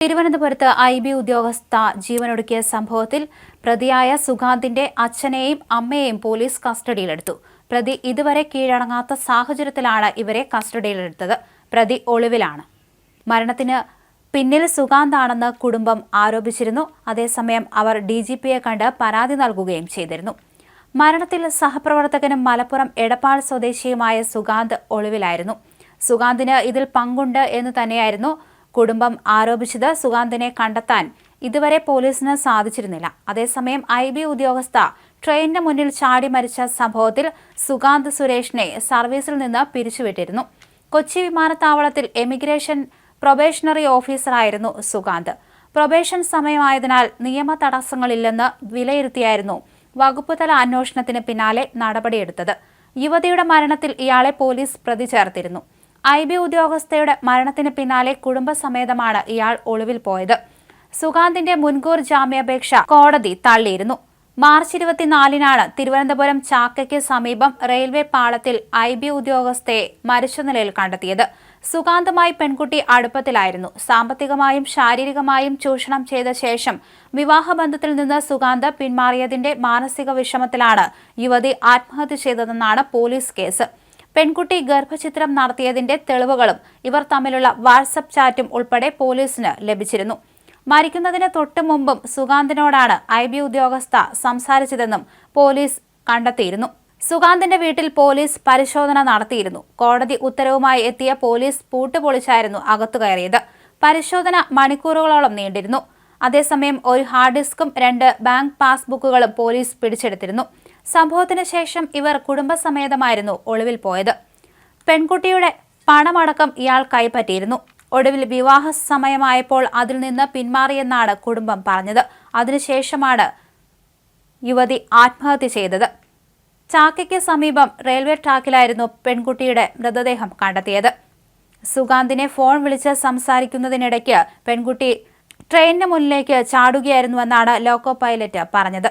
തിരുവനന്തപുരത്ത് IB ഉദ്യോഗസ്ഥ ജീവനൊടുക്കിയ സംഭവത്തിൽ പ്രതിയായ സുഗാന്തിന്റെ അച്ഛനെയും അമ്മയെയും പോലീസ് കസ്റ്റഡിയിലെടുത്തു. പ്രതി ഇതുവരെ കീഴടങ്ങാത്ത സാഹചര്യത്തിലാണ് ഇവരെ കസ്റ്റഡിയിലെടുത്തത്. പ്രതി ഒളിവിലാണ്. മരണത്തിന് പിന്നിൽ സുഗാന്താണെന്ന് കുടുംബം ആരോപിച്ചിരുന്നു. അതേസമയം അവർ DGPയെ കണ്ട് പരാതി നൽകുകയും ചെയ്തിരുന്നു. മരണത്തിൽ സഹപ്രവർത്തകനും മലപ്പുറം എടപ്പാൾ സ്വദേശിയുമായ സുഗാന്ത് ഒളിവിലായിരുന്നു. സുഗാന്തിന് ഇതിൽ പങ്കുണ്ട് എന്ന് തന്നെയായിരുന്നു കുടുംബം ആരോപിച്ചത്. സുഗാന്തിനെ കണ്ടെത്താൻ ഇതുവരെ പോലീസിന് സാധിച്ചിരുന്നില്ല. അതേസമയം IB ഉദ്യോഗസ്ഥ ട്രെയിനിന് മുന്നിൽ ചാടി മരിച്ച സംഭവത്തിൽ സുഗാന്ത് സുരേഷിനെ സർവീസിൽ നിന്ന് പിരിച്ചുവിട്ടിരുന്നു. കൊച്ചി വിമാനത്താവളത്തിൽ എമിഗ്രേഷൻ പ്രൊബേഷണറി ഓഫീസറായിരുന്നു സുഗാന്ത്. പ്രൊബേഷൻ സമയമായതിനാൽ നിയമ തടസ്സങ്ങളില്ലെന്ന് വിലയിരുത്തിയായിരുന്നു വകുപ്പുതല അന്വേഷണത്തിന് പിന്നാലെ നടപടിയെടുത്തത്. യുവതിയുടെ മരണത്തിൽ ഇയാളെ പോലീസ് പ്രതി ചേർത്തിരുന്നു. IB ഉദ്യോഗസ്ഥയുടെ മരണത്തിന് പിന്നാലെ കുടുംബസമേതമാണ് ഇയാൾ ഒളിവിൽ പോയത്. സുഗാന്തിന്റെ മുൻകൂർ ജാമ്യാപേക്ഷ കോടതി തള്ളിയിരുന്നു. മാർച്ച് 24-നാണ് തിരുവനന്തപുരം ചാക്കയ്ക്ക് സമീപം റെയിൽവേ പാളത്തിൽ IB ഉദ്യോഗസ്ഥയെ മരിച്ച നിലയിൽ കണ്ടെത്തിയത്. സുഗാന്തുമായി പെൺകുട്ടി അടുപ്പത്തിലായിരുന്നു. സാമ്പത്തികമായും ശാരീരികമായും ചൂഷണം ചെയ്ത ശേഷം വിവാഹബന്ധത്തിൽ നിന്ന് സുഗാന്ത് പിന്മാറിയതിന്റെ മാനസിക വിഷമത്തിലാണ് യുവതി ആത്മഹത്യ ചെയ്തതെന്നാണ് പോലീസ് കേസ്. പെൺകുട്ടി ഗർഭചിത്രം നടത്തിയതിന്റെ തെളിവുകളും ഇവർ തമ്മിലുള്ള വാട്സപ്പ് ചാറ്റും ഉൾപ്പെടെ പോലീസിന് ലഭിച്ചിരുന്നു. മരിക്കുന്നതിന് തൊട്ടു മുമ്പും സുഗാന്തിനോടാണ് IB ഉദ്യോഗസ്ഥ സംസാരിച്ചതെന്നും പോലീസ് കണ്ടെത്തിയിരുന്നു. സുഗാന്തിന്റെ വീട്ടിൽ പോലീസ് പരിശോധന നടത്തിയിരുന്നു. കോടതി ഉത്തരവുമായി എത്തിയ പോലീസ് പൂട്ടുപൊളിച്ചായിരുന്നു അകത്തു കയറിയത്. പരിശോധന മണിക്കൂറുകളോളം നീണ്ടിരുന്നു. അതേസമയം ഒരു ഹാർഡ് ഡിസ്കും 2 ബാങ്ക് പാസ്ബുക്കുകളും പോലീസ് പിടിച്ചെടുത്തിരുന്നു. സംഭവത്തിന് ശേഷം ഇവർ കുടുംബസമേതമായിരുന്നു ഒളിവിൽ പോയത്. പെൺകുട്ടിയുടെ പണമടക്കം ഇയാൾ കൈപ്പറ്റിയിരുന്നു. ഒടുവിൽ വിവാഹ സമയമായപ്പോൾ അതിൽ നിന്ന് പിന്മാറിയെന്നാണ് കുടുംബം പറഞ്ഞത്. അതിനുശേഷമാണ് യുവതി ആത്മഹത്യ ചെയ്തത്. ചാക്കയ്ക്ക് സമീപം റെയിൽവേ ട്രാക്കിലായിരുന്നു പെൺകുട്ടിയുടെ മൃതദേഹം കണ്ടെത്തിയത്. സുഗാന്തിനെ ഫോൺ വിളിച്ച് സംസാരിക്കുന്നതിനിടയ്ക്ക് പെൺകുട്ടി ട്രെയിനിന് മുന്നിലേക്ക് ചാടുകയായിരുന്നുവെന്നാണ് ലോക്കോ പൈലറ്റ് പറഞ്ഞത്.